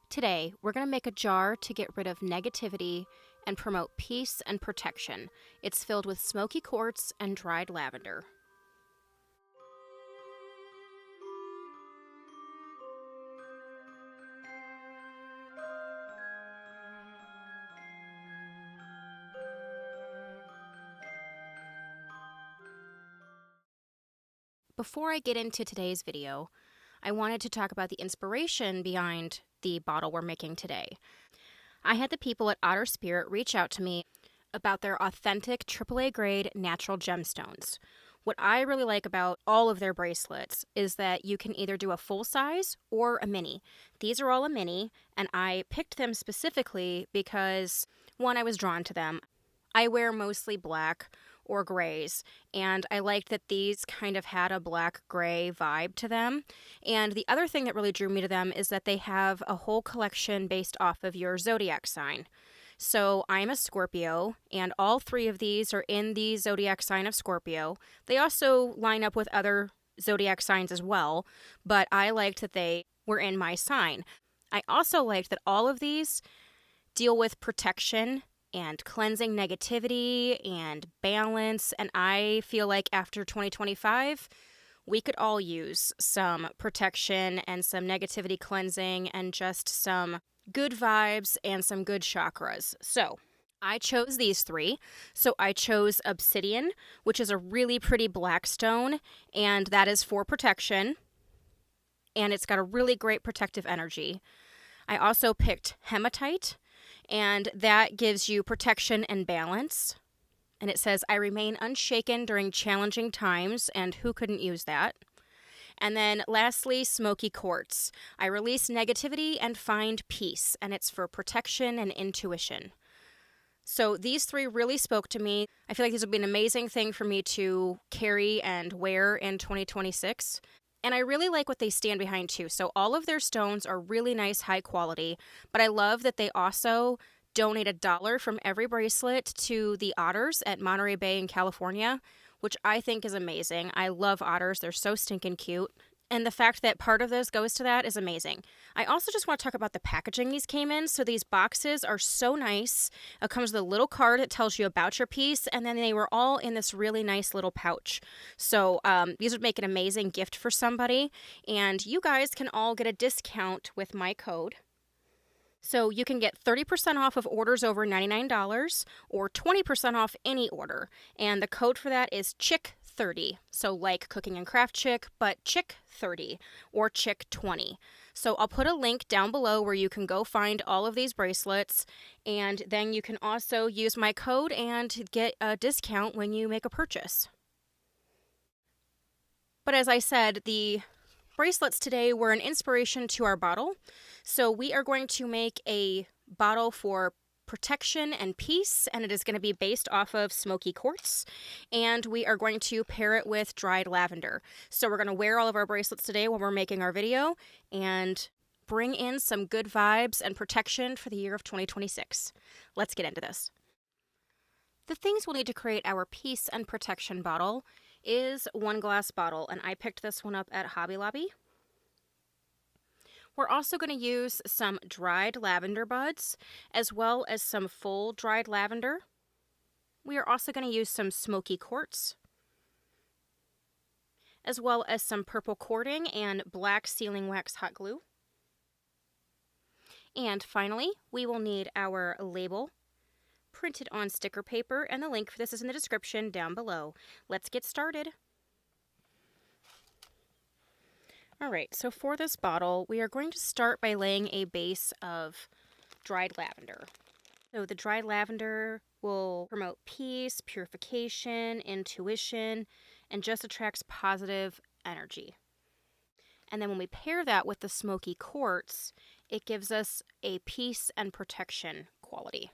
Today, we're going to make a jar to get rid of negativity and promote peace and protection. It's filled with smoky quartz and dried lavender. Before I get into today's video, I wanted to talk about the inspiration behind the bottle we're making today. I had the people at Otter Spirit reach out to me about their authentic AAA grade natural gemstones. What I really like about all of their bracelets is that you can either do a full size or a mini. These are all a mini, and I picked them specifically because, one, I was drawn to them. I wear mostly black or grays, and I liked that these kind of had a black-gray vibe to them. And the other thing that really drew me to them is that they have a whole collection based off of your zodiac sign. So I'm a Scorpio, and all three of these are in the zodiac sign of Scorpio. They also line up with other zodiac signs as well, but I liked that they were in my sign. I also liked that all of these deal with protection and cleansing negativity and balance, and I feel like after 2025, we could all use some protection and some negativity cleansing and just some good vibes and some good chakras. So I chose these three. So I chose Obsidian, which is a really pretty black stone, and that is for protection, and it's got a really great protective energy. I also picked Hematite, and that gives you protection and balance. And it says, I remain unshaken during challenging times, and who couldn't use that? And then lastly, Smoky Quartz. I release negativity and find peace, and it's for protection and intuition. So these three really spoke to me. I feel like this would be an amazing thing for me to carry and wear in 2026. And I really like what they stand behind too. So all of their stones are really nice, high quality, but I love that they also donate $1 from every bracelet to the otters at Monterey Bay in California, which I think is amazing. I love otters. They're so stinking cute. And the fact that part of this goes to that is amazing. I also just want to talk about the packaging these came in. So these boxes are so nice. It comes with a little card that tells you about your piece, and then they were all in this really nice little pouch. So these would make an amazing gift for somebody, and you guys can all get a discount with my code. So you can get 30% off of orders over $99 or 20% off any order. And the code for that is CHICK30. So like cooking and craft chick, but CHICK30 or CHICK20. So I'll put a link down below where you can go find all of these bracelets. And then you can also use my code and get a discount when you make a purchase. But as I said, the bracelets today were an inspiration to our bottle. So we are going to make a bottle for protection and peace, and it is going to be based off of smoky quartz, and we are going to pair it with dried lavender. So we're going to wear all of our bracelets today when we're making our video and bring in some good vibes and protection for the year of 2026. Let's get into this. The things we'll need to create our peace and protection bottle is one glass bottle, and I picked this one up at Hobby Lobby. We're also going to use some dried lavender buds, as well as some full dried lavender. We are also going to use some smoky quartz, as well as some purple cording and black sealing wax hot glue. And finally, we will need our label printed on sticker paper, and the link for this is in the description down below. Let's get started. Alright, so for this bottle, we are going to start by laying a base of dried lavender. So the dried lavender will promote peace, purification, intuition, and just attracts positive energy. And then when we pair that with the smoky quartz, it gives us a peace and protection quality.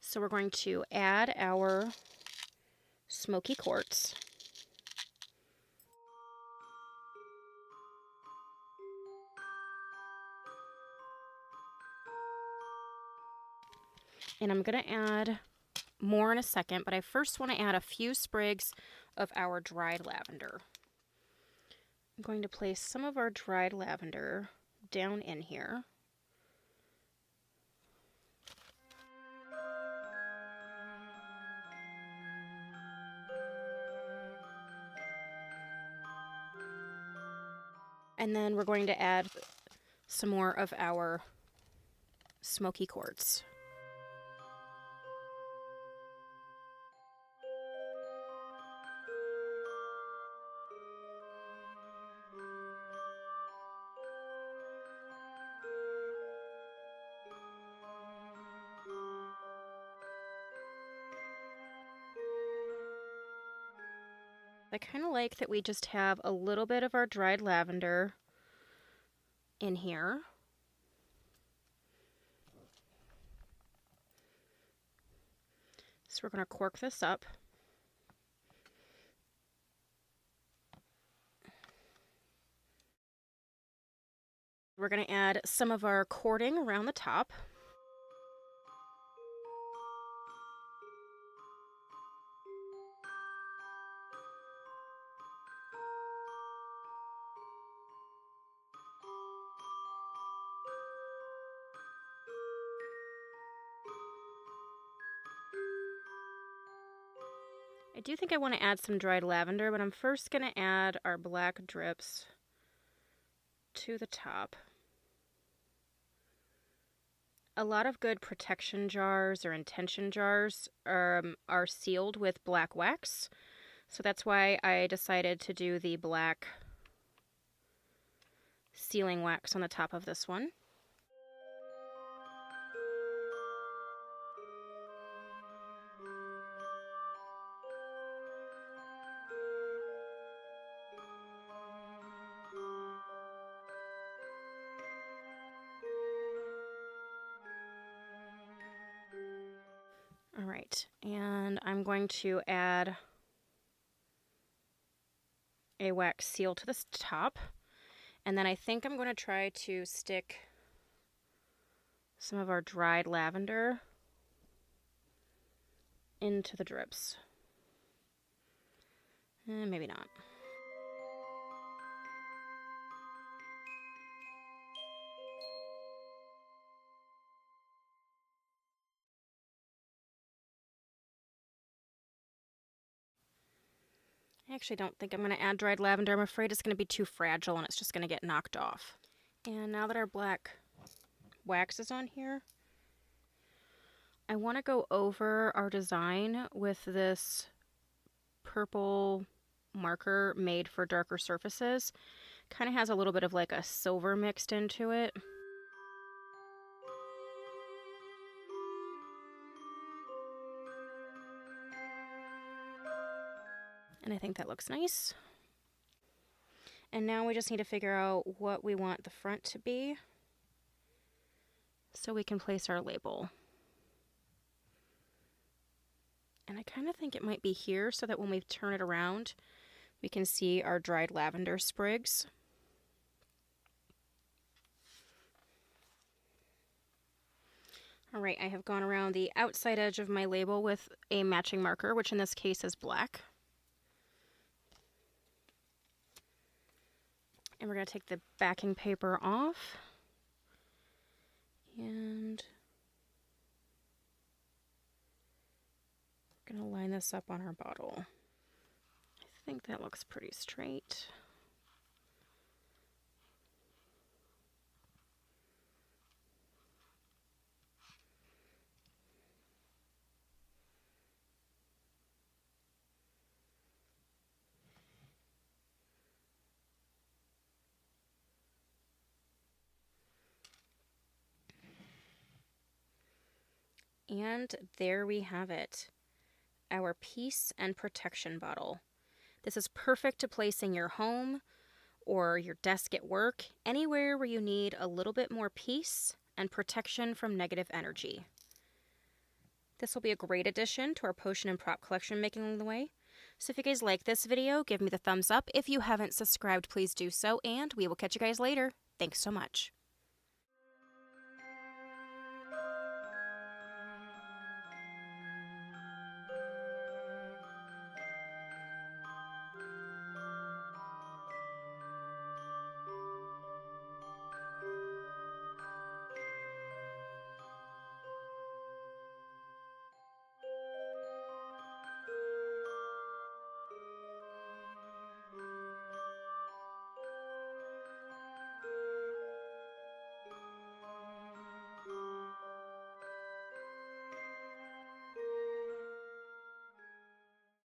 So we're going to add our smoky quartz. And I'm going to add more in a second, but I first want to add a few sprigs of our dried lavender. I'm going to place some of our dried lavender down in here. And then we're going to add some more of our smoky quartz. I kind of like that we just have a little bit of our dried lavender in here. So we're going to cork this up. We're going to add some of our cording around the top. I do think I want to add some dried lavender, but I'm first going to add our black drips to the top. A lot of good protection jars or intention jars are sealed with black wax, so that's why I decided to do the black sealing wax on the top of this one. All right, and I'm going to add a wax seal to the top, and then I think I'm going to try to stick some of our dried lavender into the drips. Maybe not. I actually don't think I'm going to add dried lavender. I'm afraid it's going to be too fragile and it's just going to get knocked off. And now that our black wax is on here, I want to go over our design with this purple marker made for darker surfaces. Kind of has a little bit of like a silver mixed into it. And I think that looks nice. And now we just need to figure out what we want the front to be so we can place our label. And I kind of think it might be here so that when we turn it around, we can see our dried lavender sprigs. All right, I have gone around the outside edge of my label with a matching marker, which in this case is black. And we're going to take the backing paper off. And I'm going to line this up on our bottle. I think that looks pretty straight. And there we have it, our peace and protection bottle. This is perfect to place in your home or your desk at work, anywhere where you need a little bit more peace and protection from negative energy. This will be a great addition to our potion and prop collection making along the way. So if you guys like this video, give me the thumbs up. If you haven't subscribed, please do so, and we will catch you guys later. Thanks so much.